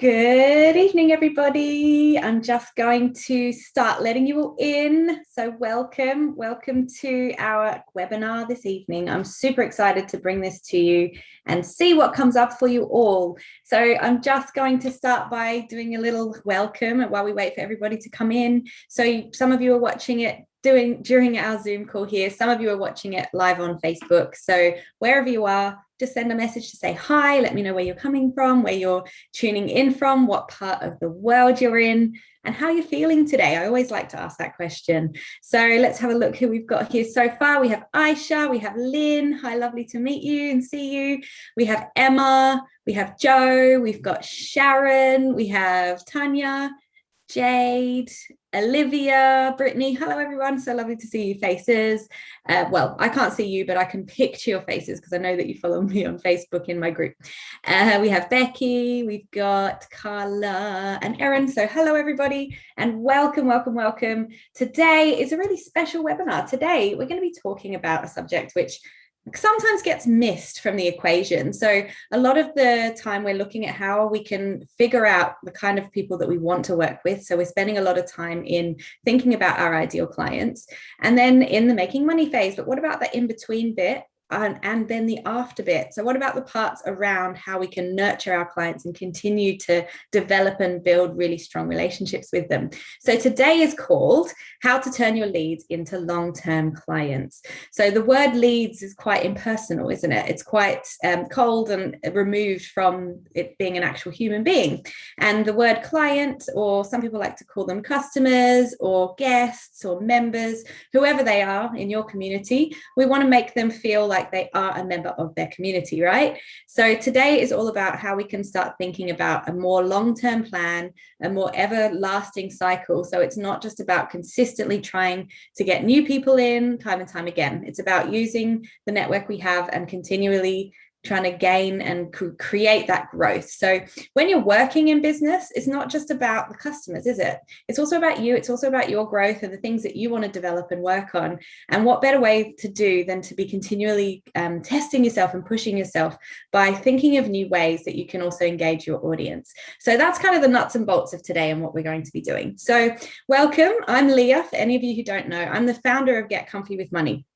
Good evening, everybody. I'm just going to start letting you all in. So welcome to our webinar this evening. I'm super excited to bring this to you and see what comes up for you all. So I'm just going to start by doing a little welcome while we wait for everybody to come in. So some of you are watching it during our Zoom call here. Some of you are watching it live on Facebook. So wherever you are, just send a message to say hi. Let me know where you're coming from, where you're tuning in from, what part of the world you're in, and how you're feeling today. I always like to ask that question. So let's have a look who we've got here so far. We have Aisha, we have Lynn. Hi, lovely to meet you and see you. We have Emma, we have Joe, we've got Sharon, we have Tanya, Jade, Olivia, Brittany. Hello, everyone. So lovely to see your faces. Well, I can't see you, but I can picture your faces because I know that you follow me on Facebook in my group. We have Becky, we've got Carla and Erin. So hello, everybody, and welcome. Today is a really special webinar. Today, we're going to be talking about a subject which sometimes gets missed from the equation. So a lot of the time we're looking at how we can figure out the kind of people that we want to work with. So we're spending a lot of time in thinking about our ideal clients and then in the making money phase. But what about the in-between bit? And then the after bit. So what about the parts around how we can nurture our clients and continue to develop and build really strong relationships with them? So today is called How to Turn Your Leads into Long-Term Clients. So the word leads is quite impersonal, isn't it? It's quite cold and removed from it being an actual human being. And the word client, or some people like to call them customers or guests or members, whoever they are in your community, we want to make them feel like they are a member of their community, right? So today is all about how we can start thinking about a more long-term plan, a more everlasting cycle. So it's not just about consistently trying to get new people in time and time again. It's about using the network we have and continually trying to gain and create that growth. So when you're working in business, it's not just about the customers, is it? It's also about you. It's also about your growth and the things that you want to develop and work on. And what better way to do than to be continually testing yourself and pushing yourself by thinking of new ways that you can also engage your audience. So that's kind of the nuts and bolts of today and what we're going to be doing. So welcome. I'm Leah. For any of you who don't know, I'm the founder of Get Comfy with Money.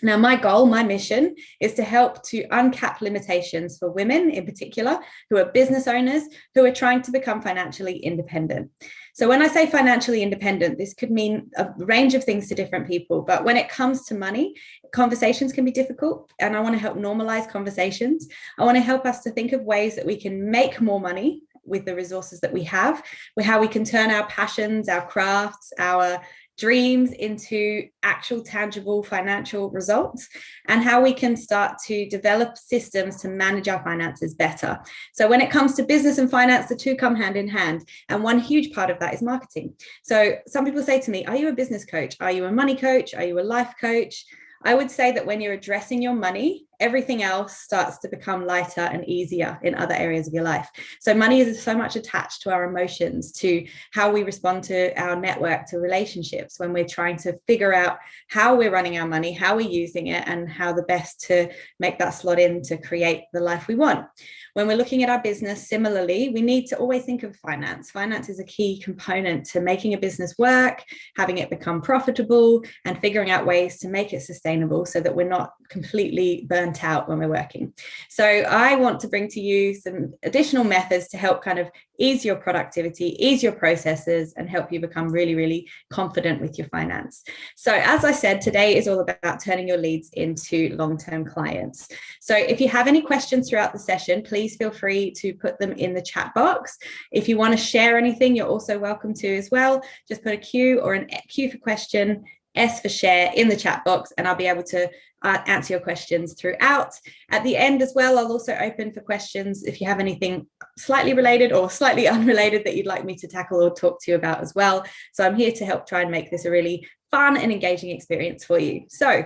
Now, my goal, my mission is to help to uncap limitations for women in particular, who are business owners, who are trying to become financially independent. So when I say financially independent, this could mean a range of things to different people. But when it comes to money, conversations can be difficult. And I want to help normalize conversations. I want to help us to think of ways that we can make more money with the resources that we have, how we can turn our passions, our crafts, our dreams into actual tangible financial results, and how we can start to develop systems to manage our finances better. So when it comes to business and finance, the two come hand in hand. And one huge part of that is marketing. So some people say to me, are you a business coach? Are you a money coach? Are you a life coach? I would say that when you're addressing your money, everything else starts to become lighter and easier in other areas of your life. So money is so much attached to our emotions, to how we respond to our network, to relationships, when we're trying to figure out how we're running our money, how we're using it, and how the best to make that slot in to create the life we want. When we're looking at our business, similarly, we need to always think of finance. Finance is a key component to making a business work, having it become profitable, and figuring out ways to make it sustainable so that we're not completely burnt out when we're working. So I want to bring to you some additional methods to help kind of ease your productivity, ease your processes, and help you become really, really confident with your finance. So as I said, today is all about turning your leads into long-term clients. So if you have any questions throughout the session, please feel free to put them in the chat box. If you want to share anything, you're also welcome to as well. Just put a Q or an Q for question, S for share in the chat box, and I'll be able to answer your questions throughout. At the end as well, I'll also open for questions if you have anything slightly related or slightly unrelated that you'd like me to tackle or talk to you about as well. So I'm here to help try and make this a really fun and engaging experience for you. So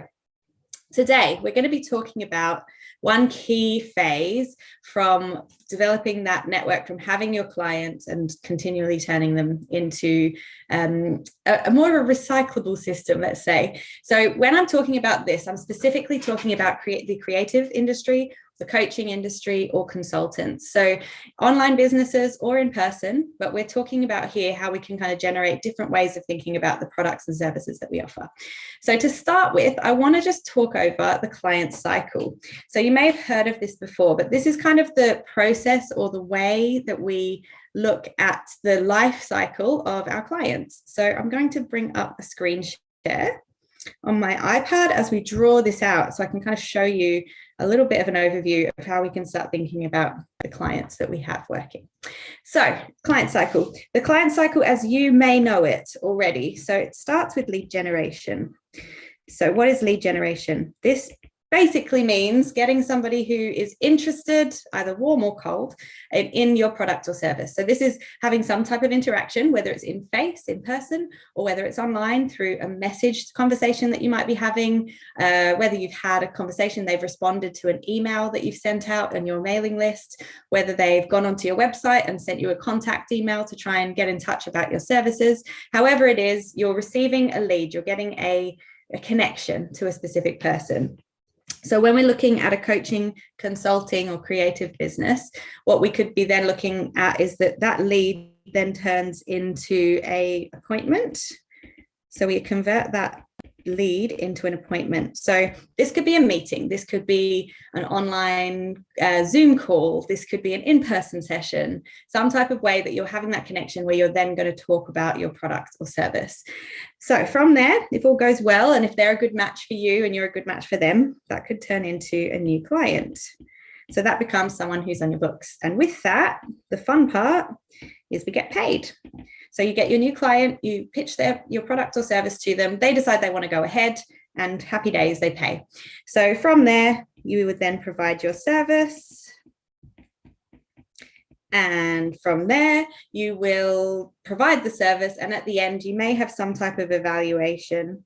today we're going to be talking about one key phase from developing that network, from having your clients and continually turning them into a more of a recyclable system, let's say. So when I'm talking about this, I'm specifically talking about the creative industry the coaching industry, or consultants. So online businesses or in person, but we're talking about here how we can kind of generate different ways of thinking about the products and services that we offer. So to start with, I want to just talk over the client cycle. So you may have heard of this before, but this is kind of the process or the way that we look at the life cycle of our clients. So I'm going to bring up a screen share on my iPad as we draw this out, so I can kind of show you a little bit of an overview of how we can start thinking about the clients that we have working. So client cycle. The client cycle, as you may know it already, so it starts with lead generation. So what is lead generation? This basically means getting somebody who is interested, either warm or cold, in your product or service. So this is having some type of interaction, whether it's in face, in person, or whether it's online through a messaged conversation that you might be having, whether you've had a conversation, they've responded to an email that you've sent out on your mailing list, whether they've gone onto your website and sent you a contact email to try and get in touch about your services. However it is, you're receiving a lead, you're getting a connection to a specific person. So when we're looking at a coaching, consulting, or creative business, what we could be then looking at is that lead then turns into an appointment. So we convert that lead into an appointment. So this could be a meeting, this could be an online Zoom call, this could be an in-person session, some type of way that you're having that connection where you're then going to talk about your product or service. So from there, if all goes well, and if they're a good match for you and you're a good match for them, that could turn into a new client. So that becomes someone who's on your books. And with that, the fun part is we get paid. So you get your new client, you pitch your product or service to them, they decide they want to go ahead, and happy days, they pay. So from there, you would then provide your service. And from there, you will provide the service. And at the end, you may have some type of evaluation.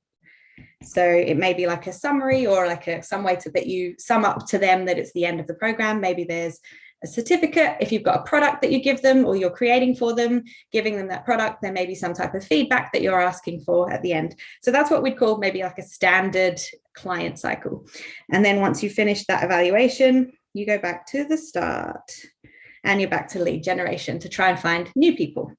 So it may be like a summary or like some way that you sum up to them that it's the end of the program. Maybe there's a certificate. If you've got a product that you give them or you're creating for them, giving them that product, there may be some type of feedback that you're asking for at the end. So that's what we'd call maybe like a standard client cycle. And then once you finish that evaluation, you go back to the start and you're back to lead generation to try and find new people.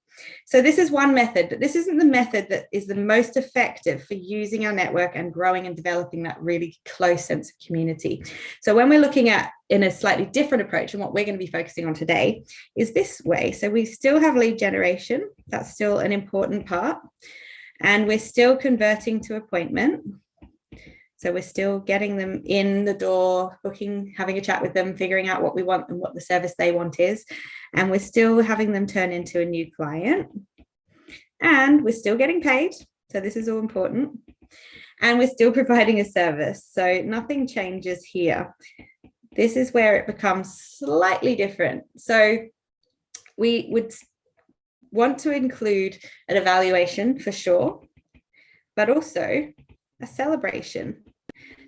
So this is one method, but this isn't the method that is the most effective for using our network and growing and developing that really close sense of community. So when we're looking at in a slightly different approach, and what we're going to be focusing on today is this way. So we still have lead generation. That's still an important part. And we're still converting to appointment. So we're still getting them in the door, booking, having a chat with them, figuring out what we want and what the service they want is. And we're still having them turn into a new client. And we're still getting paid. So this is all important. And we're still providing a service. So nothing changes here. This is where it becomes slightly different. So we would want to include an evaluation for sure, but also a celebration.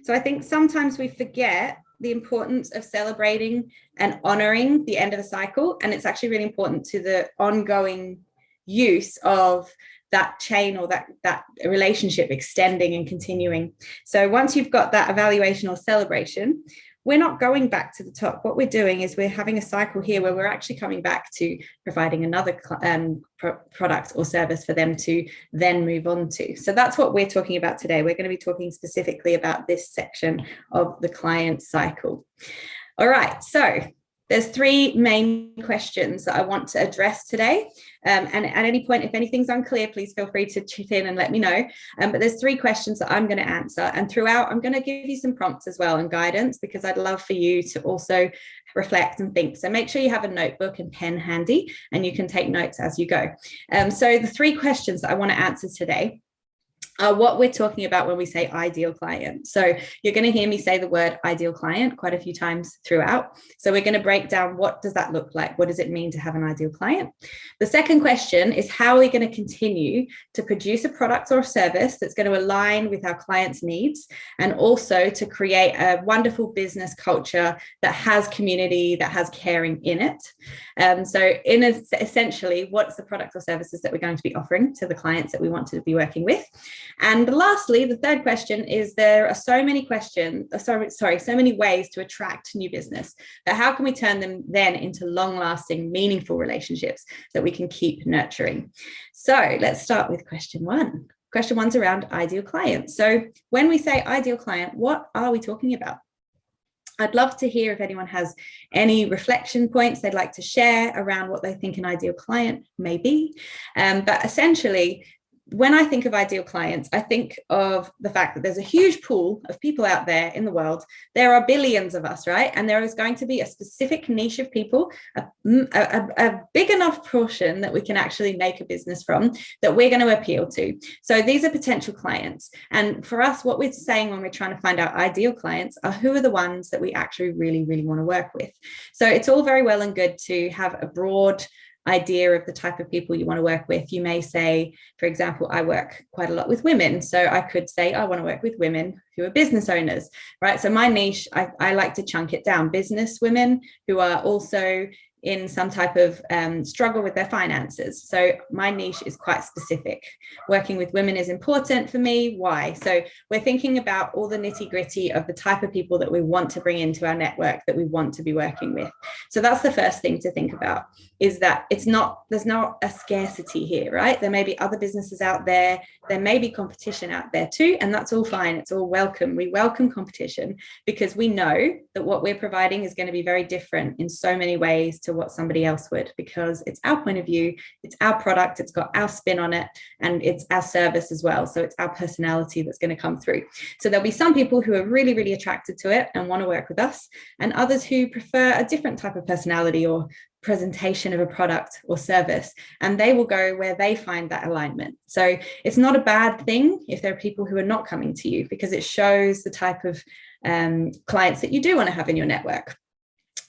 So I think sometimes we forget the importance of celebrating and honoring the end of a cycle. And it's actually really important to the ongoing use of that chain or that relationship extending and continuing. So once you've got that evaluation or celebration, we're not going back to the top. What we're doing is we're having a cycle here where we're actually coming back to providing another product or service for them to then move on to. So that's what we're talking about today. We're going to be talking specifically about this section of the client cycle. All right, so there's three main questions that I want to address today. And at any point, if anything's unclear, please feel free to chip in and let me know. But there's three questions that I'm going to answer. And throughout, I'm going to give you some prompts as well and guidance, because I'd love for you to also reflect and think. So make sure you have a notebook and pen handy and you can take notes as you go. So the three questions that I want to answer today what we're talking about when we say ideal client. So you're going to hear me say the word ideal client quite a few times throughout. So we're going to break down, what does that look like? What does it mean to have an ideal client? The second question is, how are we going to continue to produce a product or a service that's going to align with our clients' needs, and also to create a wonderful business culture that has community, that has caring in it. So essentially, what's the product or services that we're going to be offering to the clients that we want to be working with? And lastly, the third question is, there are so many so many ways to attract new business, but how can we turn them then into long-lasting, meaningful relationships that we can keep nurturing? So let's start with question one. Question one's around ideal clients. So when we say ideal client, what are we talking about? I'd love to hear if anyone has any reflection points they'd like to share around what they think an ideal client may be. But essentially, when I think of ideal clients, I think of the fact that there's a huge pool of people out there in the world. There are billions of us, right? And there is going to be a specific niche of people, a big enough portion that we can actually make a business from, that we're going to appeal to. So these are potential clients. And for us, what we're saying when we're trying to find out ideal clients are who are the ones that we actually really, really want to work with. So it's all very well and good to have a broad idea of the type of people you want to work with. You may say, for example, I work quite a lot with women. So I could say, I want to work with women who are business owners, right? So my niche, I like to chunk it down. Business women who are also in some type of struggle with their finances. So my niche is quite specific. Working with women is important for me. Why? So we're thinking about all the nitty-gritty of the type of people that we want to bring into our network, that we want to be working with. So that's the first thing to think about, is that there's not a scarcity here, right? There may be other businesses out there. There may be competition out there too, and that's all fine. It's all welcome. We welcome competition because we know that what we're providing is going to be very different in so many ways to what somebody else would, because it's our point of view, it's our product, it's got our spin on it, and it's our service as well. So it's our personality that's going to come through. So there'll be some people who are really, really attracted to it and want to work with us, and others who prefer a different type of personality or presentation of a product or service, and they will go where they find that alignment. So it's not a bad thing if there are people who are not coming to you, because it shows the type of clients that you do want to have in your network.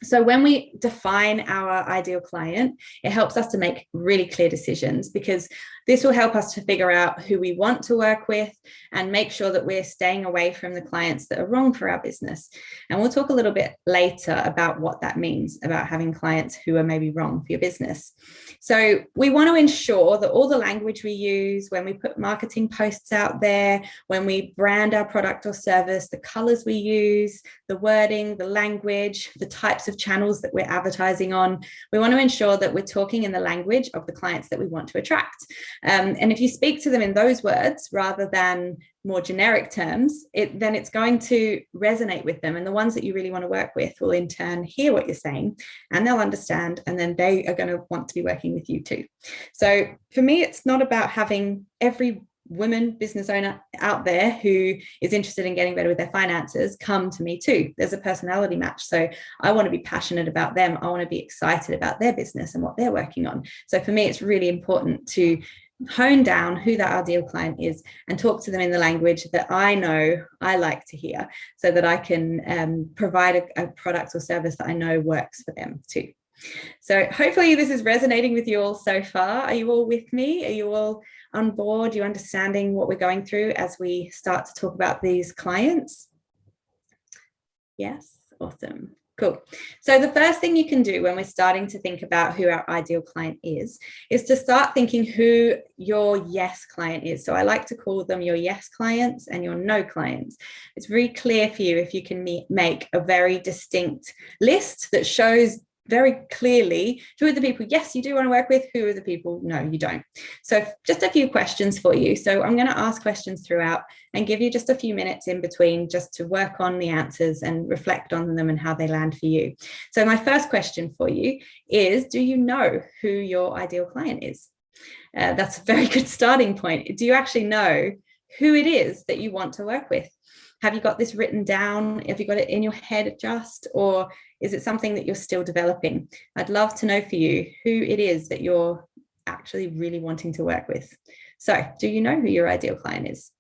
So when we define our ideal client, it helps us to make really clear decisions, because this will help us to figure out who we want to work with and make sure that we're staying away from the clients that are wrong for our business. And we'll talk a little bit later about what that means, about having clients who are maybe wrong for your business. So we want to ensure that all the language we use when we put marketing posts out there, when we brand our product or service, the colors we use, the wording, the language, the types of channels that we're advertising on, we want to ensure that we're talking in the language of the clients that we want to attract. And if you speak to them in those words rather than more generic terms, then it's going to resonate with them. And the ones that you really want to work with will in turn hear what you're saying, and they'll understand, and then they are going to want to be working with you too. So for me, it's not about having every women business owner out there who is interested in getting better with their finances come to me too. There's a personality match. So I want to be passionate about them. I want to be excited about their business and what they're working on. So for me, it's really important to hone down who that ideal client is and talk to them in the language that I know I like to hear, so that I can provide a product or service that I know works for them too. So hopefully this is resonating with you all so far. Are you all with me? Are you all on board? Are you understanding what we're going through as we start to talk about these clients? Yes, awesome. Cool. So the first thing you can do when we're starting to think about who our ideal client is to start thinking who your yes client is. So I like to call them your yes clients and your no clients. It's very clear for you if you can make a very distinct list that shows very clearly who are the people, yes, you do want to work with, who are the people, no, you don't. So just a few questions for you. So I'm going to ask questions throughout and give you just a few minutes in between just to work on the answers and reflect on them and how they land for you. So my first question for you is, do you know who your ideal client is? That's a very good starting point. Do you actually know who it is that you want to work with? Have you got this written down? Have you got it in your head just, or is it something that you're still developing? I'd love to know for you who it is that you're actually really wanting to work with. So do you know who your ideal client is?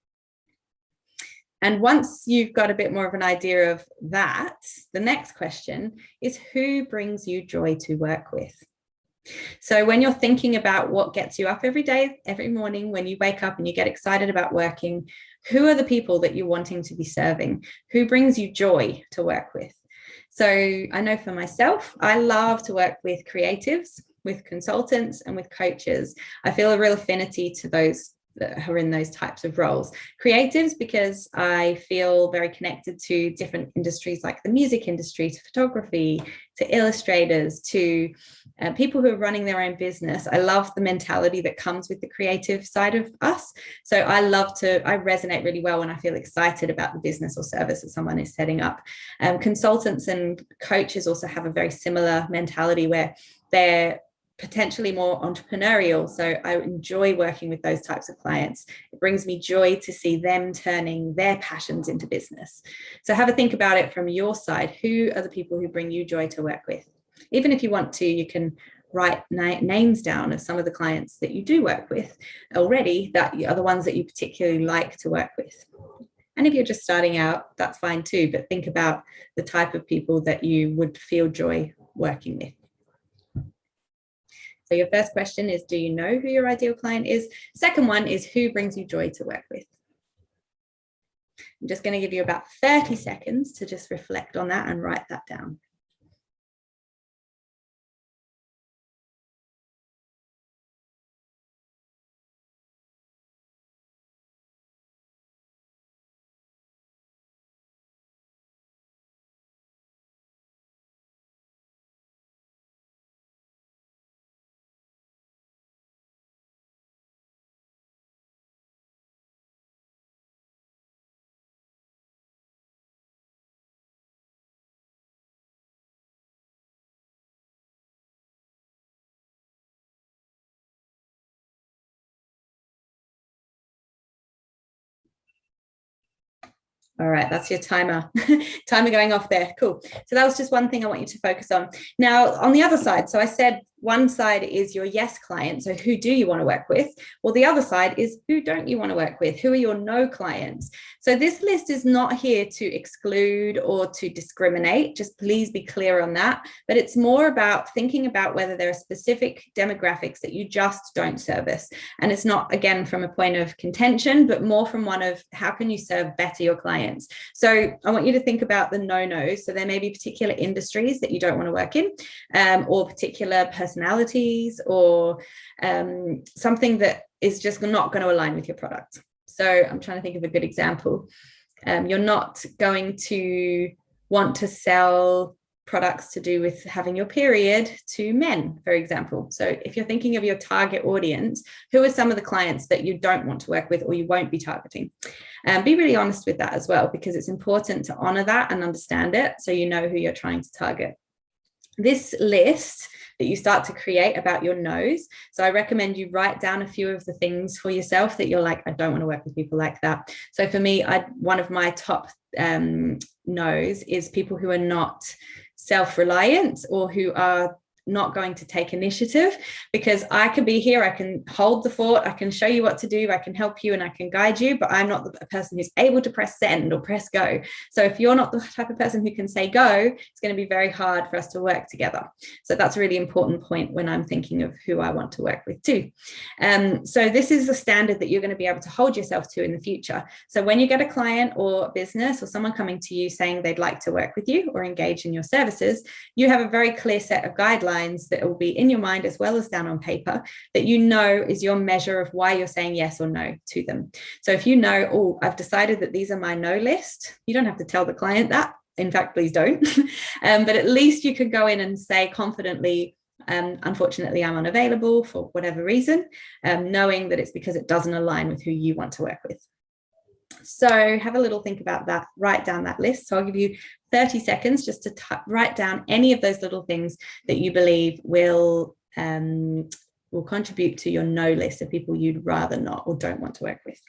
And once you've got a bit more of an idea of that, the next question is, who brings you joy to work with? So when you're thinking about what gets you up every day, every morning, when you wake up and you get excited about working, who are the people that you're wanting to be serving? Who brings you joy to work with? So I know for myself, I love to work with creatives, with consultants, and with coaches. I feel a real affinity to those that are in those types of roles. Creatives, because I feel very connected to different industries like the music industry, to photography, to illustrators, to people who are running their own business. I love the mentality that comes with the creative side of us. So I resonate really well when I feel excited about the business or service that someone is setting up. Consultants and coaches also have a very similar mentality where they're potentially more entrepreneurial. So I enjoy working with those types of clients. It brings me joy to see them turning their passions into business. So have a think about it from your side. Who are the people who bring you joy to work with? Even if you want to, you can write names down of some of the clients that you do work with already that are the ones that you particularly like to work with. And if you're just starting out, that's fine too, but think about the type of people that you would feel joy working with. So your first question is, do you know who your ideal client is? Second one is, who brings you joy to work with? I'm just going to give you about 30 seconds to just reflect on that and write that down. All right, that's your timer. Timer going off there. Cool. So that was just one thing I want you to focus on. Now, on the other side, so I said one side is your yes client. So who do you want to work with? Well, the other side is who don't you want to work with? Who are your no clients? So this list is not here to exclude or to discriminate. Just please be clear on that. But it's more about thinking about whether there are specific demographics that you just don't service. And it's not, again, from a point of contention, but more from one of how can you serve better your clients? So I want you to think about the no-nos. So there may be particular industries that you don't want to work in, or particular personalities, or something that is just not going to align with your product. So I'm trying to think of a good example. You're not going to want to sell products to do with having your period to men, for example. So if you're thinking of your target audience, who are some of the clients that you don't want to work with or you won't be targeting? Be really honest with that as well, because it's important to honor that and understand it so you know who you're trying to target. This list that you start to create about your no's. So I recommend you write down a few of the things for yourself that you're like, I don't want to work with people like that. So for me, one of my top no's is people who are not self-reliant or who are not going to take initiative, because I can be here, I can hold the fort, I can show you what to do, I can help you and I can guide you, but I'm not the person who's able to press send or press go. So if you're not the type of person who can say go, it's going to be very hard for us to work together. So that's a really important point when I'm thinking of who I want to work with too. So this is a standard that you're going to be able to hold yourself to in the future. So when you get a client or business or someone coming to you saying they'd like to work with you or engage in your services, you have a very clear set of guidelines that will be in your mind as well as down on paper that you know is your measure of why you're saying yes or no to them. So if you know, oh, I've decided that these are my no list, you don't have to tell the client that. In fact, please don't. But at least you could go in and say confidently, unfortunately, I'm unavailable for whatever reason, knowing that it's because it doesn't align with who you want to work with. So have a little think about that, write down that list. So I'll give you 30 seconds just to write down any of those little things that you believe will contribute to your no list of people you'd rather not or don't want to work with.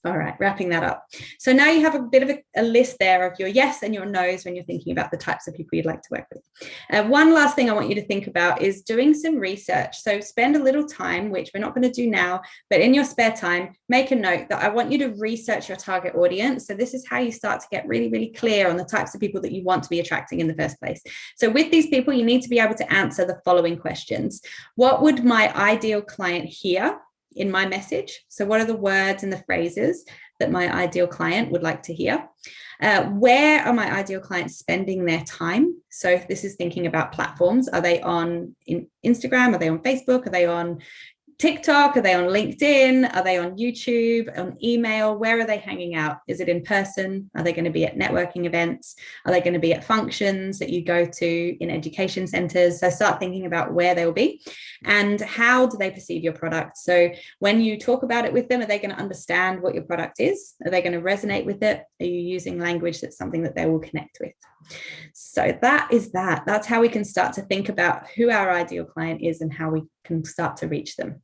All right, wrapping that up. So now you have a bit of a list there of your yes and your no's when you're thinking about the types of people you'd like to work with. One last thing I want you to think about is doing some research. So spend a little time, which we're not going to do now, but in your spare time, make a note that I want you to research your target audience. So this is how you start to get really, really clear on the types of people that you want to be attracting in the first place. So with these people, you need to be able to answer the following questions. What would my ideal client hear in my message? So what are the words and the phrases that my ideal client would like to hear? Where are my ideal clients spending their time? So if this is thinking about platforms, are they on Instagram? Are they on Facebook? Are they on TikTok? Are they on LinkedIn? Are they on YouTube, on email? Where are they hanging out? Is it in person? Are they going to be at networking events? Are they going to be at functions that you go to in education centers? So start thinking about where they'll be and how do they perceive your product. So when you talk about it with them, are they going to understand what your product is? Are they going to resonate with it? Are you using language that's something that they will connect with? So that's how we can start to think about who our ideal client is and how we can start to reach them.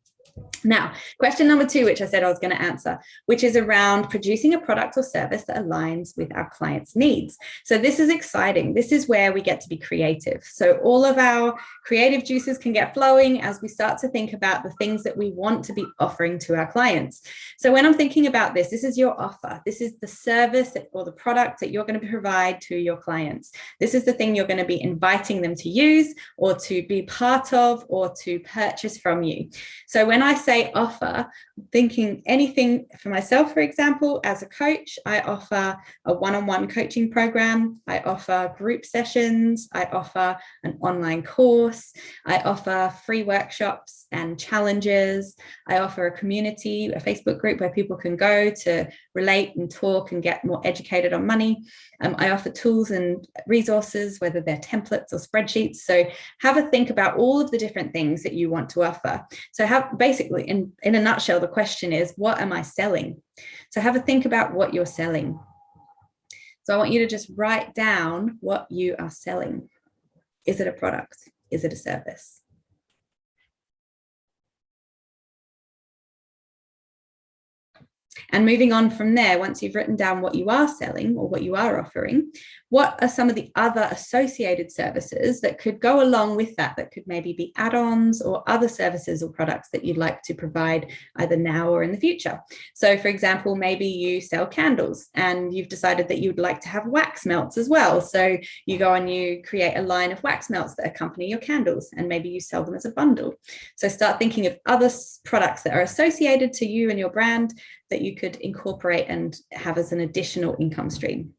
Now, question number 2, which I said I was going to answer, which is around producing a product or service that aligns with our clients' needs. So this is exciting. This is where we get to be creative. So all of our creative juices can get flowing as we start to think about the things that we want to be offering to our clients. So when I'm thinking about this, this is your offer. This is the service or the product that you're going to provide to your clients. This is the thing you're going to be inviting them to use or to be part of or to purchase from you. So when I say offer, thinking anything for myself, for example, as a coach, I offer a one-on-one coaching program. I offer group sessions. I offer an online course. I offer free workshops and challenges. I offer a community, a Facebook group where people can go to relate and talk and get more educated on money. I offer tools and resources, whether they're templates or spreadsheets. So have a think about all of the different things that you want to offer. So basically, in a nutshell, the question is, what am I selling? So have a think about what you're selling. So I want you to just write down what you are selling. Is it a product? Is it a service? And moving on from there, once you've written down what you are selling or what you are offering, what are some of the other associated services that could go along with that, that could maybe be add-ons or other services or products that you'd like to provide either now or in the future? So for example, maybe you sell candles and you've decided that you'd like to have wax melts as well. So you go and you create a line of wax melts that accompany your candles, and maybe you sell them as a bundle. So start thinking of other products that are associated to you and your brand that you could incorporate and have as an additional income stream.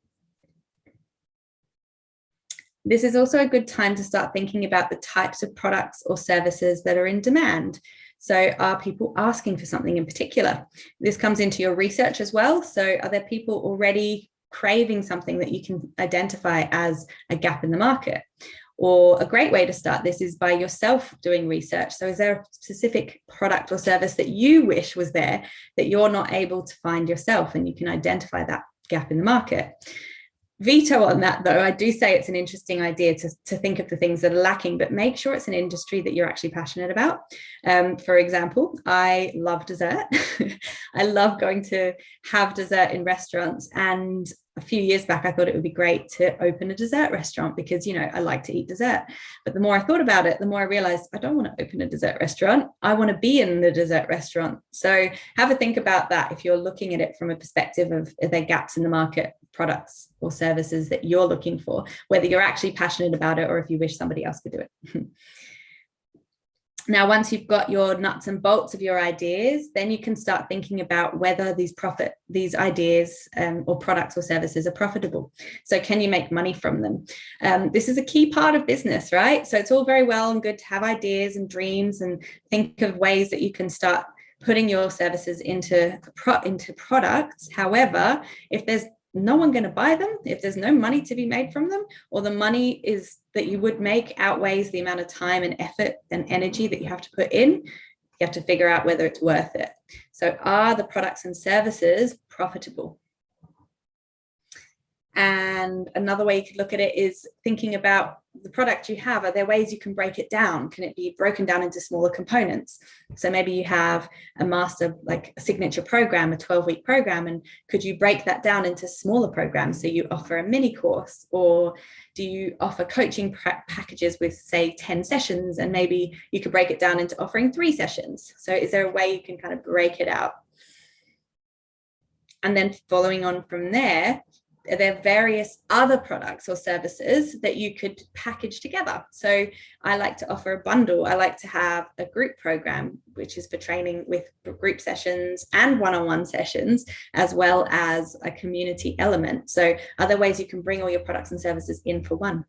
This is also a good time to start thinking about the types of products or services that are in demand. So are people asking for something in particular? This comes into your research as well. So are there people already craving something that you can identify as a gap in the market? Or a great way to start this is by yourself doing research. So is there a specific product or service that you wish was there that you're not able to find yourself, and you can identify that gap in the market? Veto on that, though, I do say it's an interesting idea to think of the things that are lacking, but make sure it's an industry that you're actually passionate about. For example, I love dessert. I love going to have dessert in restaurants, and a few years back, I thought it would be great to open a dessert restaurant because, you know, I like to eat dessert. But the more I thought about it, the more I realized I don't want to open a dessert restaurant. I want to be in the dessert restaurant. So have a think about that if you're looking at it from a perspective of, are there gaps in the market, products or services that you're looking for, whether you're actually passionate about it or if you wish somebody else could do it. Now, once you've got your nuts and bolts of your ideas, then you can start thinking about whether these ideas or products or services are profitable. So can you make money from them? This is a key part of business, right? So it's all very well and good to have ideas and dreams and think of ways that you can start putting your services into products. However, if there's no one going to buy them, if there's no money to be made from them, or the money is that you would make outweighs the amount of time and effort and energy that you have to put in, you have to figure out whether it's worth it. So are the products and services profitable? And another way you could look at it is thinking about the product you have. Are there ways you can break it down? Can it be broken down into smaller components? So maybe you have a master, like a signature program, a 12-week program, and could you break that down into smaller programs? So you offer a mini course, or do you offer coaching packages with, say, 10 sessions, and maybe you could break it down into offering 3 sessions? So is there a way you can kind of break it out? And then following on from there, are there various other products or services that you could package together? So I like to offer a bundle. I like to have a group program, which is for training with group sessions and one-on-one sessions, as well as a community element. So are there ways you can bring all your products and services in for one?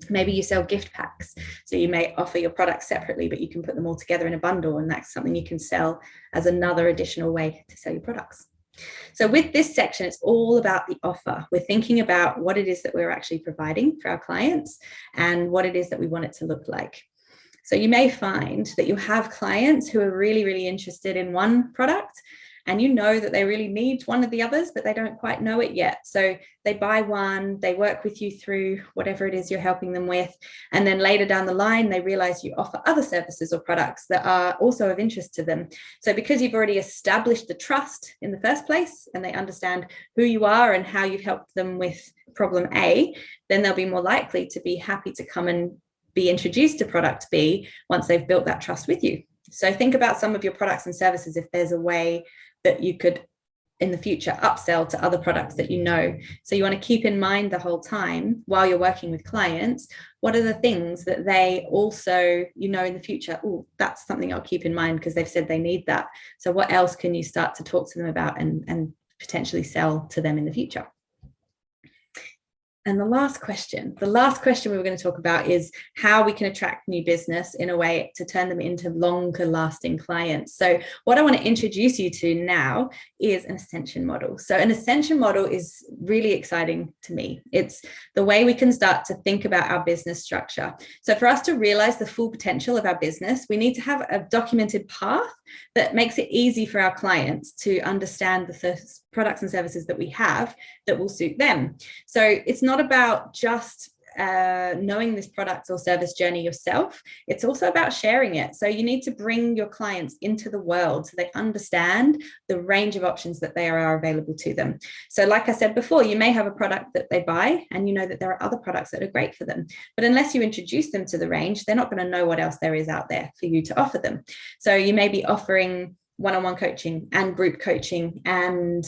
Maybe you sell gift packs. So you may offer your products separately, but you can put them all together in a bundle, and that's something you can sell as another additional way to sell your products. So with this section, it's all about the offer. We're thinking about what it is that we're actually providing for our clients and what it is that we want it to look like. So you may find that you have clients who are really, really interested in one product, and you know that they really need one of the others, but they don't quite know it yet. So they buy one, they work with you through whatever it is you're helping them with. And then later down the line, they realize you offer other services or products that are also of interest to them. So because you've already established the trust in the first place, and they understand who you are and how you've helped them with problem A, then they'll be more likely to be happy to come and be introduced to product B once they've built that trust with you. So think about some of your products and services, if there's a way that you could in the future upsell to other products that you know. So you want to keep in mind the whole time while you're working with clients, what are the things that they also, you know, in the future, oh, that's something I'll keep in mind because they've said they need that. So what else can you start to talk to them about and potentially sell to them in the future? And the last question we were going to talk about is how we can attract new business in a way to turn them into longer lasting clients. So what I want to introduce you to now is an Ascension model. So an Ascension model is really exciting to me. It's the way we can start to think about our business structure. So for us to realize the full potential of our business, we need to have a documented path that makes it easy for our clients to understand the products and services that we have that will suit them. So it's not about just knowing this product or service journey yourself. It's also about sharing it. So you need to bring your clients into the world so they understand the range of options that there are available to them. So like I said before, you may have a product that they buy and you know that there are other products that are great for them. But unless you introduce them to the range, they're not going to know what else there is out there for you to offer them. So you may be offering one-on-one coaching and group coaching and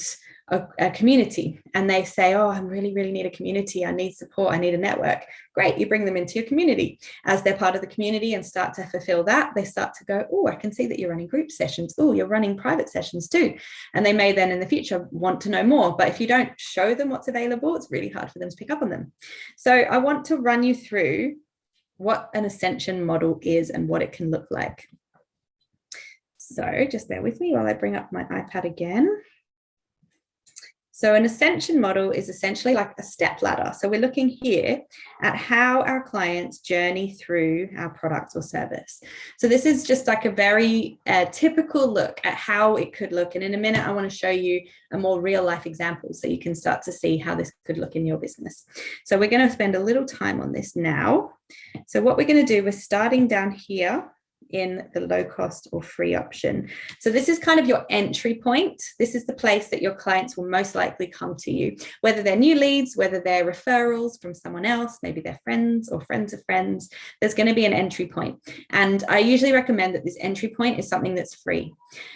a community, and they say, oh, I really need a community, I need support, I need a network. Great, you bring them into your community. As they're part of the community and start to fulfill that, they start to go, oh, I can see that you're running group sessions. Oh, you're running private sessions too. And they may then in the future want to know more, but if you don't show them what's available, it's really hard for them to pick up on them. So I want to run you through what an Ascension model is and what it can look like. So just bear with me while I bring up my iPad again. So an Ascension model is essentially like a step ladder. So we're looking here at how our clients journey through our product or service. So this is just like a very typical look at how it could look. And in a minute, I want to show you a more real life example so you can start to see how this could look in your business. So we're going to spend a little time on this now. So what we're going to do, we're starting down here in the low cost or free option. So this is kind of your entry point. This is the place that your clients will most likely come to you, whether they're new leads, whether they're referrals from someone else, maybe they're friends or friends of friends. There's going to be an entry point. And I usually recommend that this entry point is something that's free.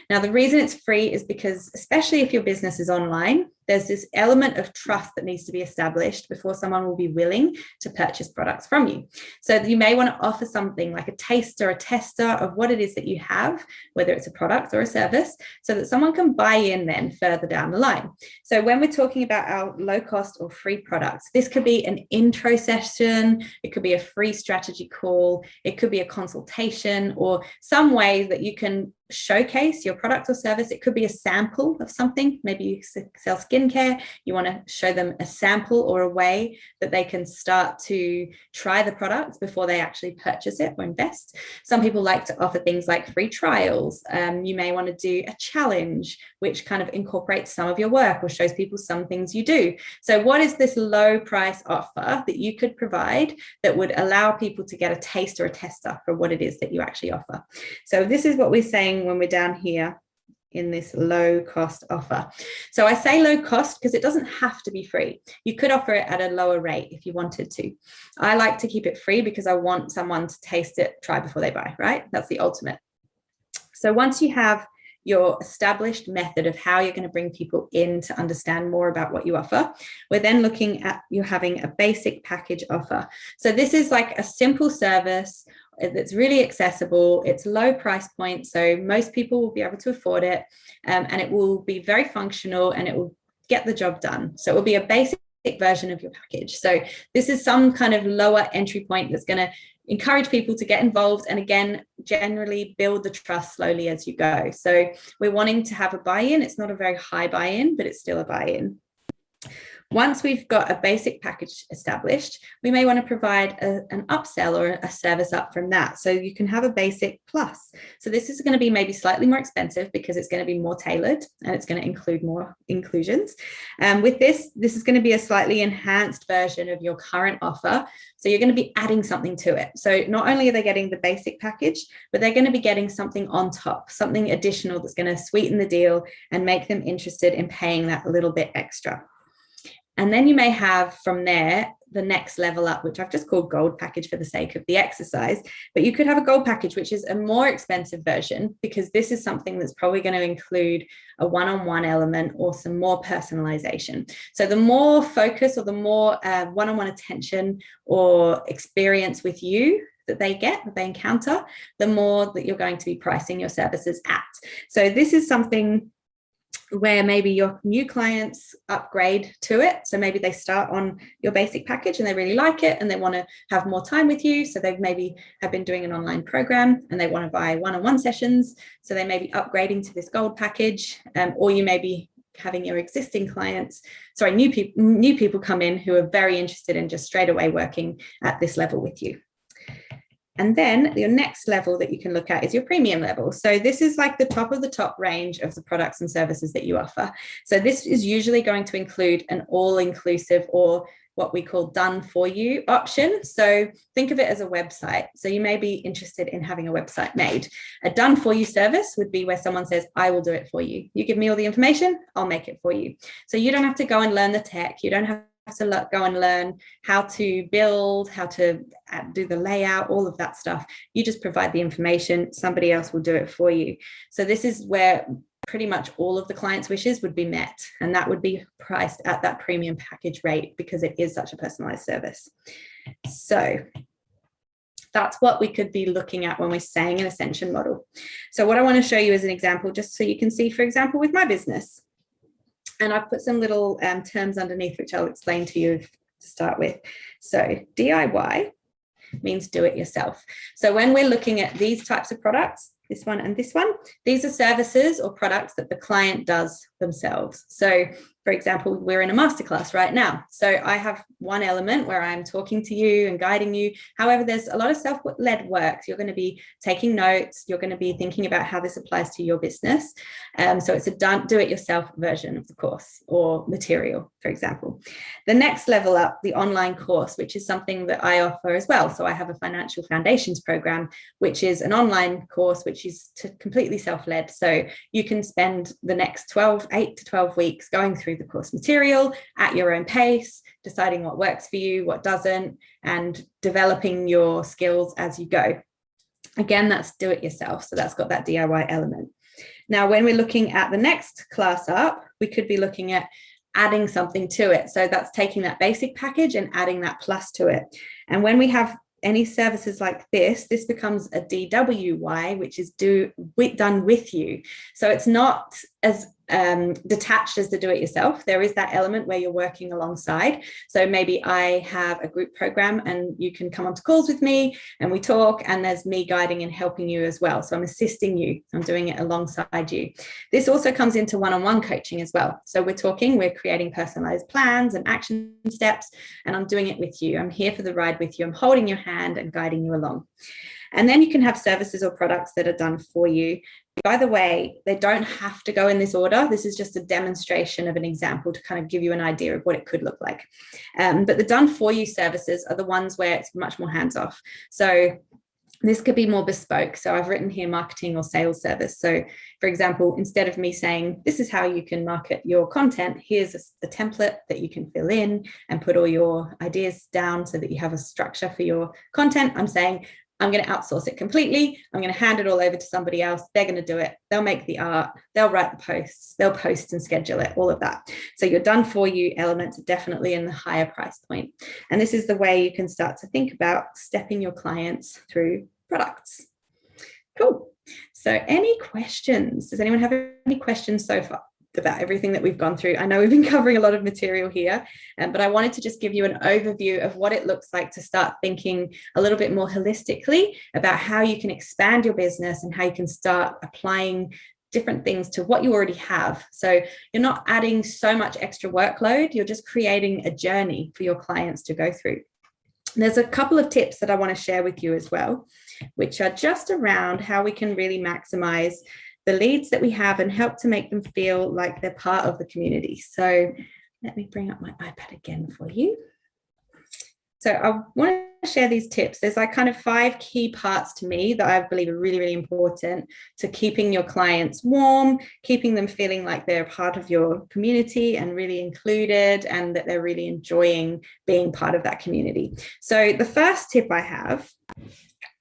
Now, the reason it's free is because, especially if your business is online, there's this element of trust that needs to be established before someone will be willing to purchase products from you. So you may want to offer something like a taster, a tester of what it is that you have, whether it's a product or a service, so that someone can buy in then further down the line. So when we're talking about our low cost or free products, this could be an intro session, it could be a free strategy call, it could be a consultation, or some way that you can showcase your product or service. It could be a sample of something. Maybe you sell skincare. You want to show them a sample or a way that they can start to try the products before they actually purchase it or invest. Some people like to offer things like free trials. You may want to do a challenge, which kind of incorporates some of your work or shows people some things you do. So what is this low price offer that you could provide that would allow people to get a taste or a tester for what it is that you actually offer? So this is what we're saying when we're down here in this low cost offer. So I say low cost because it doesn't have to be free. You could offer it at a lower rate if you wanted to. I like to keep it free because I want someone to taste it, try before they buy, right? That's the ultimate. So once you have your established method of how you're going to bring people in to understand more about what you offer, we're then looking at you having a basic package offer. So this is like a simple service that's really accessible. It's low price point, so most people will be able to afford it, and it will be very functional and it will get the job done. So it will be a basic version of your package. So this is some kind of lower entry point that's going to encourage people to get involved and, again, generally build the trust slowly as you go. So we're wanting to have a buy-in. It's not a very high buy-in, but it's still a buy-in. Once we've got a basic package established, we may want to provide an upsell or a service up from that. So you can have a basic plus. So this is going to be maybe slightly more expensive because it's going to be more tailored and it's going to include more inclusions. With this is going to be a slightly enhanced version of your current offer. So you're going to be adding something to it. So not only are they getting the basic package, but they're going to be getting something on top, something additional that's going to sweeten the deal and make them interested in paying that little bit extra. And then you may have from there the next level up, which I've just called gold package for the sake of the exercise. But you could have a gold package, which is a more expensive version, because this is something that's probably going to include a one-on-one element or some more personalization. So the more focus or the more one-on-one attention or experience with you that they get, that they encounter, the more that you're going to be pricing your services at. So this is something where maybe your new clients upgrade to it. So maybe they start on your basic package and they really like it and they want to have more time with you. So they maybe have been doing an online program and they want to buy one-on-one sessions. So they may be upgrading to this gold package, or you may be having your existing clients, new people come in who are very interested in just straight away working at this level with you. And then your next level that you can look at is your premium level. So this is like the top of the top range of the products and services that you offer. So this is usually going to include an all-inclusive or what we call done for you option. So think of it as a website. So you may be interested in having a website made. A done for you service would be where someone says, I will do it for you. You give me all the information, I'll make it for you. So you don't have to go and learn the tech. You don't have to go and learn how to build, how to do the layout, all of that stuff. You just provide the information, somebody else will do it for you. So this is where pretty much all of the client's wishes would be met, and that would be priced at that premium package rate because it is such a personalized service. So that's what we could be looking at when we're saying an ascension model. So what I want to show you is an example, just so you can see, for example, with my business. And I've put some little terms underneath, which I'll explain to you to start with. So DIY means do it yourself. So when we're looking at these types of products, this one and this one, these are services or products that the client does themselves. So for example, we're in a masterclass right now. So I have one element where I'm talking to you and guiding you. However, there's a lot of self-led work. You're going to be taking notes. You're going to be thinking about how this applies to your business. So it's a do-it-yourself version of the course or material, for example. The next level up, the online course, which is something that I offer as well. So I have a financial foundations program, which is an online course, which is completely self-led. So you can spend the next 8 to 12 weeks going through the course material at your own pace, deciding what works for you, what doesn't, and developing your skills as you go. Again, that's do it yourself. So that's got that DIY element. Now, when we're looking at the next class up, we could be looking at adding something to it. So that's taking that basic package and adding that plus to it. And when we have any services like this becomes a DWY, which is done with you. So it's not as detached as the do-it-yourself. There is that element where you're working alongside. So maybe I have a group program and you can come onto calls with me and we talk, and there's me guiding and helping you as well. So I'm assisting you. I'm doing it alongside you. This also comes into one-on-one coaching as well. So we're creating personalized plans and action steps, and I'm doing it with you. I'm here for the ride with you. I'm holding your hand and guiding you along. And then you can have services or products that are done for you. By the way, they don't have to go in this order. This is just a demonstration of an example to kind of give you an idea of what it could look like. But the done for you services are the ones where it's much more hands off. So this could be more bespoke. So I've written here marketing or sales service. So for example, instead of me saying, this is how you can market your content, here's a template that you can fill in and put all your ideas down so that you have a structure for your content. I'm saying, I'm going to outsource it completely. I'm going to hand it all over to somebody else. They're going to do it. They'll make the art. They'll write the posts. They'll post and schedule it, all of that. So your done for you elements are definitely in the higher price point. And this is the way you can start to think about stepping your clients through products. Cool. So any questions? Does anyone have any questions so far about everything that we've gone through? I know we've been covering a lot of material here, but I wanted to just give you an overview of what it looks like to start thinking a little bit more holistically about how you can expand your business and how you can start applying different things to what you already have. So you're not adding so much extra workload, you're just creating a journey for your clients to go through. There's a couple of tips that I want to share with you as well, which are just around how we can really maximize the leads that we have and help to make them feel like they're part of the community. So let me bring up my iPad again for you. So I want to share these tips. There's like kind of 5 key parts to me that I believe are really, really important to keeping your clients warm, keeping them feeling like they're part of your community and really included, and that they're really enjoying being part of that community. So the first tip I have,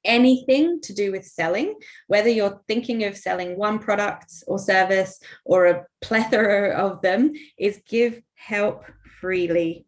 anything to do with selling, whether you're thinking of selling one product or service or a plethora of them, is give help freely.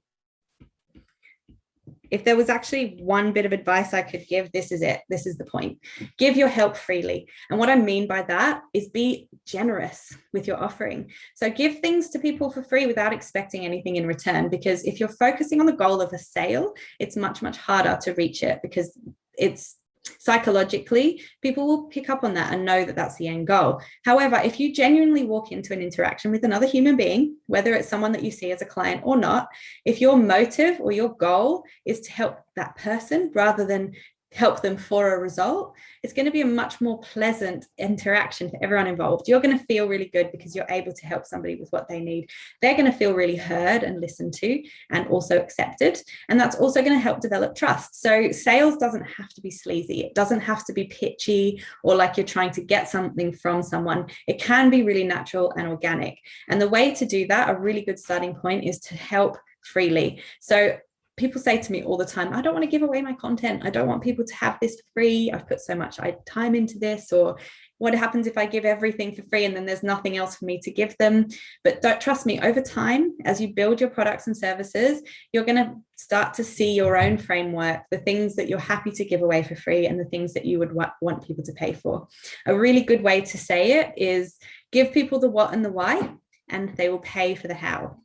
If there was actually one bit of advice I could give, this is it. This is the point. Give your help freely. And what I mean by that is be generous with your offering. So give things to people for free without expecting anything in return, because if you're focusing on the goal of a sale, it's much, much harder to reach it, because it's psychologically, people will pick up on that and know that that's the end goal. However, if you genuinely walk into an interaction with another human being, whether it's someone that you see as a client or not, if your motive or your goal is to help that person rather than help them for a result, it's going to be a much more pleasant interaction for everyone involved. You're going to feel really good because you're able to help somebody with what they need. They're going to feel really heard and listened to and also accepted. And that's also going to help develop trust. So sales doesn't have to be sleazy. It doesn't have to be pitchy or like you're trying to get something from someone. It can be really natural and organic. And the way to do that, a really good starting point, is to help freely. So people say to me all the time, I don't want to give away my content. I don't want people to have this for free. I've put so much time into this. Or what happens if I give everything for free and then there's nothing else for me to give them? But don't, trust me, over time, as you build your products and services, you're going to start to see your own framework, the things that you're happy to give away for free and the things that you would want people to pay for. A really good way to say it is give people the what and the why, and they will pay for the how.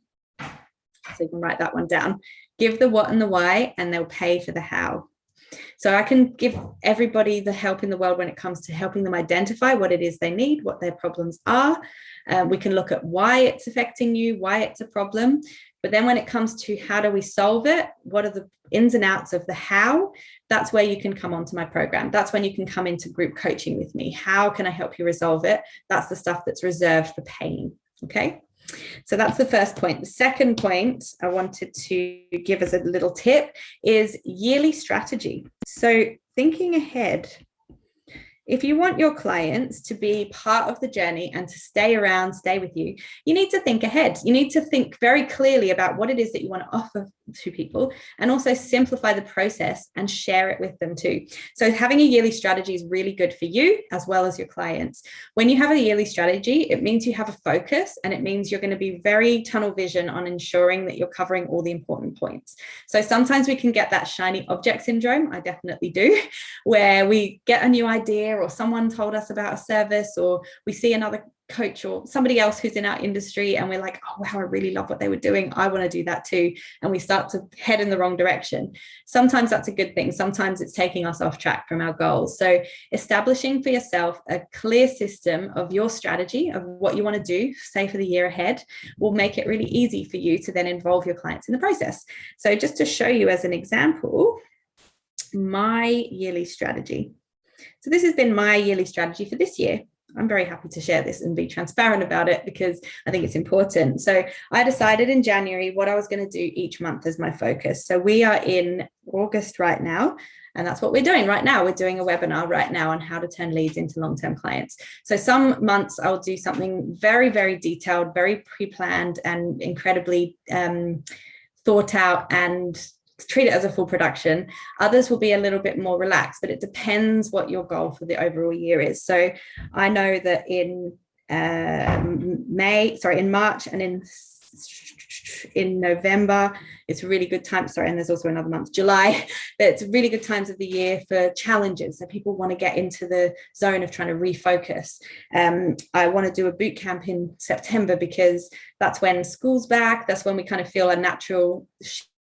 So you can write that one down. Give the what and the why, and they'll pay for the how. So I can give everybody the help in the world when it comes to helping them identify what it is they need, what their problems are. We can look at why it's affecting you, why it's a problem. But then when it comes to how do we solve it, what are the ins and outs of the how, that's where you can come onto my program. That's when you can come into group coaching with me. How can I help you resolve it? That's the stuff that's reserved for paying. Okay. So that's the first point. The second point I wanted to give as a little tip is yearly strategy. So thinking ahead, if you want your clients to be part of the journey and to stay around, stay with you, you need to think ahead. You need to think very clearly about what it is that you want to offer to people, and also simplify the process and share it with them too. So having a yearly strategy is really good for you as well as your clients. When you have a yearly strategy, it means you have a focus, and it means you're going to be very tunnel vision on ensuring that you're covering all the important points. So sometimes we can get that shiny object syndrome. I definitely do, where we get a new idea or someone told us about a service, or we see another coach or somebody else who's in our industry and we're like, oh wow, I really love what they were doing, I want to do that too, and we start to head in the wrong direction. Sometimes that's a good thing, sometimes it's taking us off track from our goals. So establishing for yourself a clear system of your strategy of what you want to do, say for the year ahead, will make it really easy for you to then involve your clients in the process. So just to show you as an example, my yearly strategy. So this has been my yearly strategy for this year. I'm very happy to share this and be transparent about it because I think it's important. So I decided in January what I was going to do each month as my focus. So we are in August right now, and that's what we're doing right now. We're doing a webinar right now on how to turn leads into long-term clients. So some months I'll do something very, very detailed, very pre-planned and incredibly thought out and treat it as a full production. Others will be a little bit more relaxed, but it depends what your goal for the overall year is. So I know that in March and in November, it's really good time. Sorry, and there's also another month, July, but it's really good times of the year for challenges. So people want to get into the zone of trying to refocus. I want to do a boot camp in September because that's when school's back. That's when we kind of feel a natural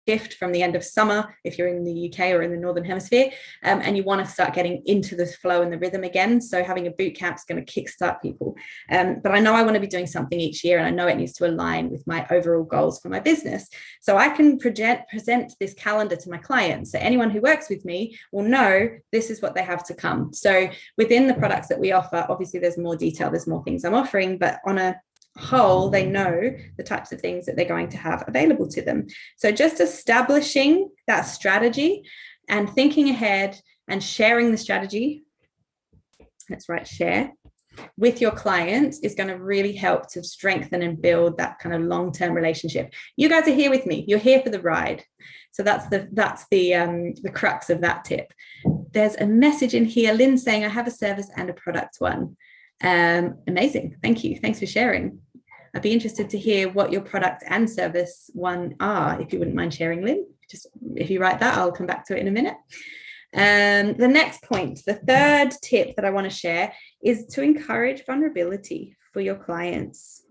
shift from the end of summer if you're in the UK or in the Northern Hemisphere, and you want to start getting into the flow and the rhythm again. So having a boot camp is going to kickstart people. But I know I want to be doing something each year, and I know it needs to align with my overall goals for my business. So I can present this calendar to my clients. So anyone who works with me will know this is what they have to come. So within the products that we offer, obviously there's more detail, there's more things I'm offering, but on a whole, they know the types of things that they're going to have available to them. So just establishing that strategy and thinking ahead and sharing the strategy, that's right, share, with your clients is going to really help to strengthen and build that kind of long-term relationship. You guys are here with me. You're here for the ride. So that's the crux of that tip. There's a message in here, Lynn saying, I have a service and a product one. Amazing. Thank you. Thanks for sharing. I'd be interested to hear what your product and service one are, if you wouldn't mind sharing, Lynn. Just if you write that, I'll come back to it in a minute. The next point, the third tip that I want to share is to encourage vulnerability for your clients.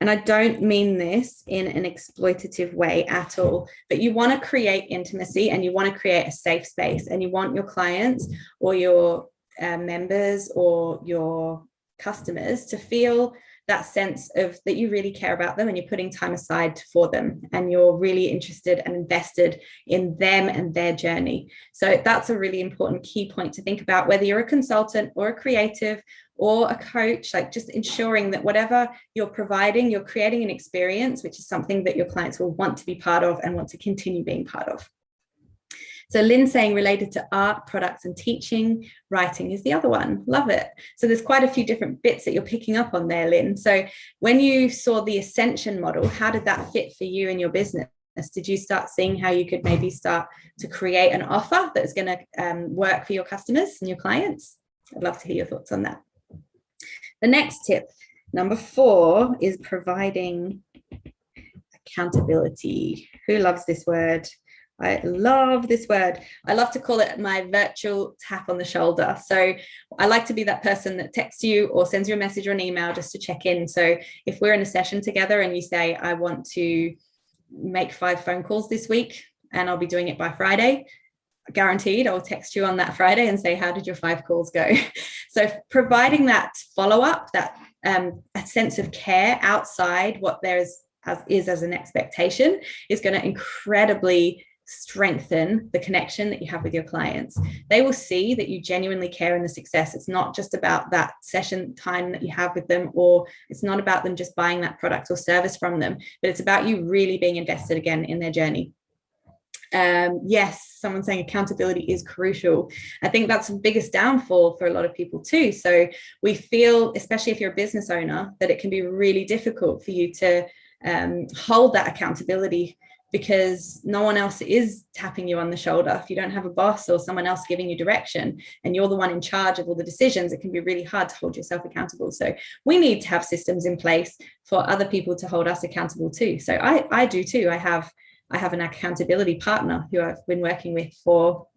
And I don't mean this in an exploitative way at all, but you want to create intimacy and you want to create a safe space, and you want your clients or your members or your customers to feel that sense of that you really care about them and you're putting time aside for them and you're really interested and invested in them and their journey. So that's a really important key point to think about, whether you're a consultant or a creative or a coach, like just ensuring that whatever you're providing, you're creating an experience, which is something that your clients will want to be part of and want to continue being part of. So Lynn saying related to art, products and teaching, writing is the other one. Love it. So there's quite a few different bits that you're picking up on there, Lynn. So when you saw the Ascension model, how did that fit for you and your business? Did you start seeing how you could maybe start to create an offer that's going to work for your customers and your clients? I'd love to hear your thoughts on that. The next tip, number 4, is providing accountability. Who loves this word? I love this word. I love to call it my virtual tap on the shoulder. So I like to be that person that texts you or sends you a message or an email just to check in. So if we're in a session together and you say, I want to make 5 phone calls this week and I'll be doing it by Friday, guaranteed I'll text you on that Friday and say, how did your 5 calls go? So providing that follow-up, that a sense of care outside what there is as an expectation is going to incredibly strengthen the connection that you have with your clients. They will see that you genuinely care in the success. It's not just about that session time that you have with them, or it's not about them just buying that product or service from them, but it's about you really being invested again in their journey. Yes, someone saying accountability is crucial. I think that's the biggest downfall for a lot of people too. So we feel, especially if you're a business owner, that it can be really difficult for you to hold that accountability because no one else is tapping you on the shoulder. If you don't have a boss or someone else giving you direction and you're the one in charge of all the decisions, it can be really hard to hold yourself accountable. So we need to have systems in place for other people to hold us accountable too. So I do too. I have an accountability partner who I've been working with for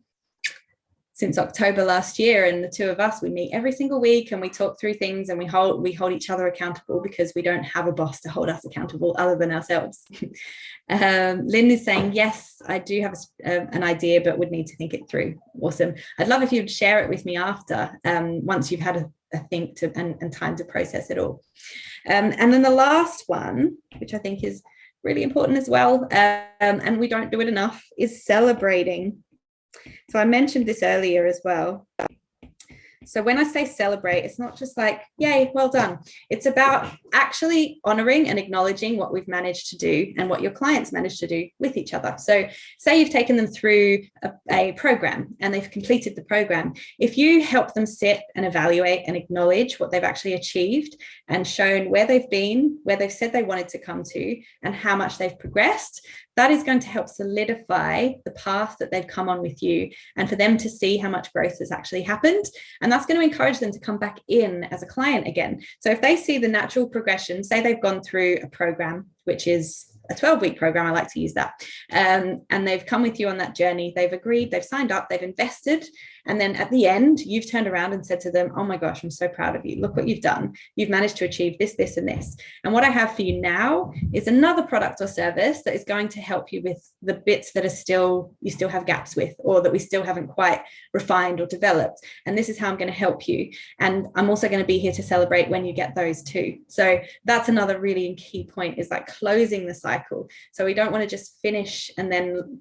since October last year, and the two of us, we meet every single week and we talk through things, and we hold each other accountable, because we don't have a boss to hold us accountable other than ourselves. Lynn is saying, yes, I do have an idea, but would need to think it through. Awesome. I'd love if you'd share it with me after, once you've had a think to and time to process it all. And then the last one, which I think is really important as well, and we don't do it enough, is celebrating. So I mentioned this earlier as well. So when I say celebrate, it's not just like, yay, well done. It's about actually honoring and acknowledging what we've managed to do and what your clients managed to do with each other. So say you've taken them through a program and they've completed the program. If you help them sit and evaluate and acknowledge what they've actually achieved and shown where they've been, where they've said they wanted to come to, and how much they've progressed, that is going to help solidify the path that they've come on with you, and for them to see how much growth has actually happened. And that's going to encourage them to come back in as a client again. So if they see the natural progression, say they've gone through a program, which is a 12-week program, I like to use that, and they've come with you on that journey, they've agreed, they've signed up, they've invested, and then at the end, you've turned around and said to them, oh my gosh, I'm so proud of you. Look what you've done. You've managed to achieve this, this, and this. And what I have for you now is another product or service that is going to help you with the bits that are you still have gaps with, or that we still haven't quite refined or developed. And this is how I'm going to help you. And I'm also going to be here to celebrate when you get those too. So that's another really key point, is like closing the cycle. So we don't want to just finish and then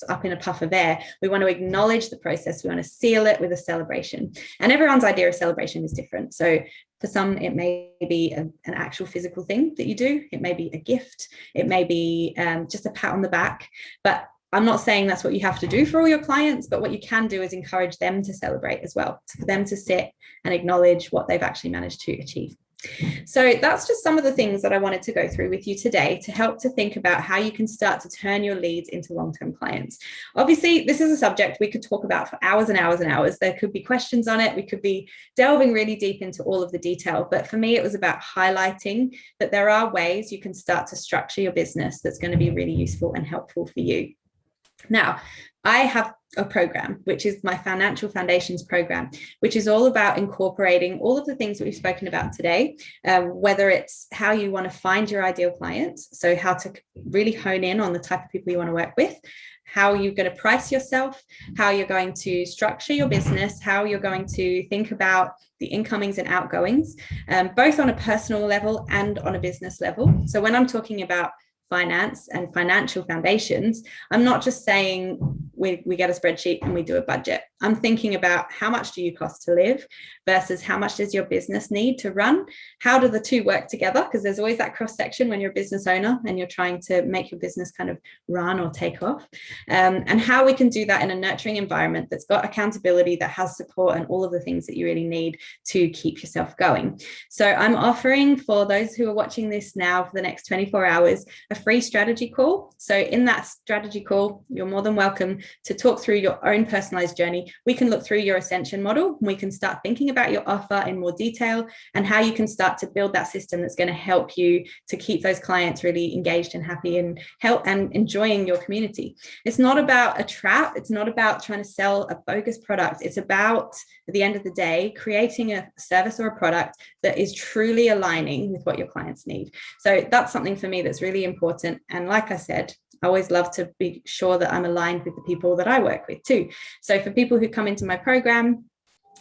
up in a puff of air. We want to acknowledge the process. We want to seal it with a celebration. And everyone's idea of celebration is different. So for some, it may be an actual physical thing that you do. It may be a gift. It may be just a pat on the back. But I'm not saying that's what you have to do for all your clients, but what you can do is encourage them to celebrate as well, for them to sit and acknowledge what they've actually managed to achieve. So that's just some of the things that I wanted to go through with you today to help to think about how you can start to turn your leads into long-term clients. Obviously, this is a subject we could talk about for hours and hours and hours. There could be questions on it. We could be delving really deep into all of the detail. But for me, it was about highlighting that there are ways you can start to structure your business that's going to be really useful and helpful for you. Now, I have a program, which is my Financial Foundations program, which is all about incorporating all of the things that we've spoken about today, whether it's how you want to find your ideal clients, so how to really hone in on the type of people you want to work with, how you're going to price yourself, how you're going to structure your business, how you're going to think about the incomings and outgoings, both on a personal level and on a business level. So when I'm talking about finance and financial foundations, I'm not just saying we get a spreadsheet and we do a budget. I'm thinking about how much do you cost to live versus how much does your business need to run? How do the two work together? Because there's always that cross section when you're a business owner and you're trying to make your business kind of run or take off. And how we can do that in a nurturing environment that's got accountability, that has support, and all of the things that you really need to keep yourself going. So I'm offering, for those who are watching this now, for the next 24 hours, a free strategy call. So in that strategy call, you're more than welcome to talk through your own personalized journey. We can look through your Ascension model. We can start thinking about your offer in more detail and how you can start to build that system that's going to help you to keep those clients really engaged and happy and help and enjoying your community. It's not about a trap. It's not about trying to sell a bogus product. It's about, at the end of the day, creating a service or a product that is truly aligning with what your clients need. So that's something for me that's really important. And like I said, I always love to be sure that I'm aligned with the people that I work with too. So for people who come into my program,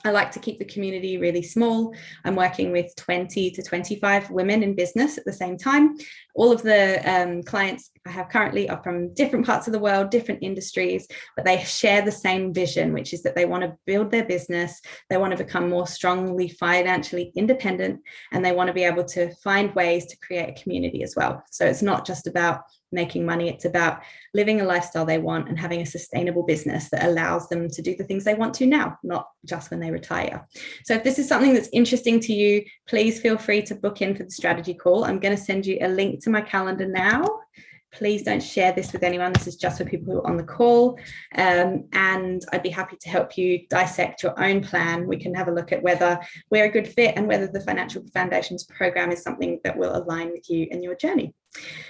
I like to keep the community really small. I'm working with 20 to 25 women in business at the same time. All of the clients I have currently are from different parts of the world, different industries, but they share the same vision, which is that they want to build their business. They want to become more strongly financially independent, and they want to be able to find ways to create a community as well. So it's not just about making money. It's about living a lifestyle they want and having a sustainable business that allows them to do the things they want to now, not just when they retire. So if this is something that's interesting to you, please feel free to book in for the strategy call. I'm going to send you a link to my calendar now. Please don't share this with anyone. This is just for people who are on the call. And I'd be happy to help you dissect your own plan. We can have a look at whether we're a good fit and whether the Financial Foundations program is something that will align with you and your journey.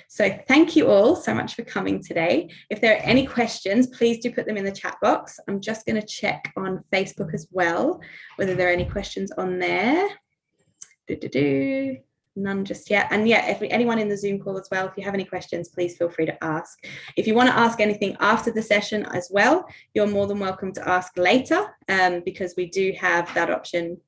So thank you all so much for coming today. If there are any questions, please do put them in the chat box. I'm just going to check on Facebook as well, whether there are any questions on there. None just yet. And yeah, if anyone in the Zoom call as well, if you have any questions, please feel free to ask. If you want to ask anything after the session as well, you're more than welcome to ask later, because we do have that option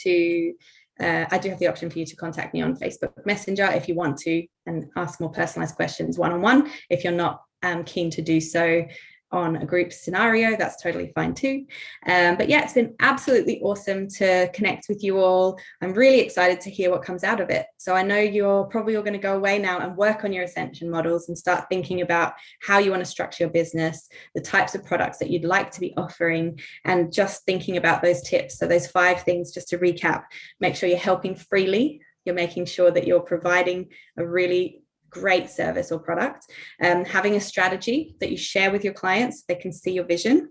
to, I do have the option for you to contact me on Facebook Messenger if you want to, and ask more personalized questions one-on-one. If you're not keen to do so on a group scenario, that's totally fine too. But yeah, it's been absolutely awesome to connect with you all. I'm really excited to hear what comes out of it. So I know you're probably all going to go away now and work on your Ascension models and start thinking about how you want to structure your business, the types of products that you'd like to be offering, and just thinking about those tips. So those 5 things, just to recap: make sure you're helping freely, you're making sure that you're providing a really great service or product, having a strategy that you share with your clients so they can see your vision,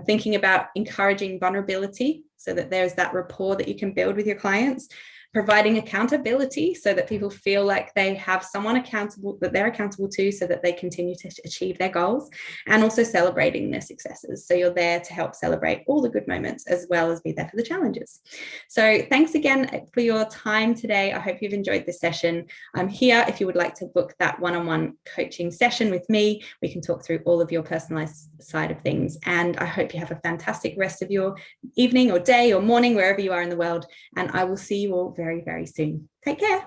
thinking about encouraging vulnerability so that there's that rapport that you can build with your clients, providing accountability so that people feel like they have someone accountable, that they're accountable to, so that they continue to achieve their goals, and also celebrating their successes. So you're there to help celebrate all the good moments as well as be there for the challenges. So thanks again for your time today. I hope you've enjoyed this session. I'm here if you would like to book that one-on-one coaching session with me. We can talk through all of your personalized side of things. And I hope you have a fantastic rest of your evening or day or morning, wherever you are in the world. And I will see you all very, very soon. Take care.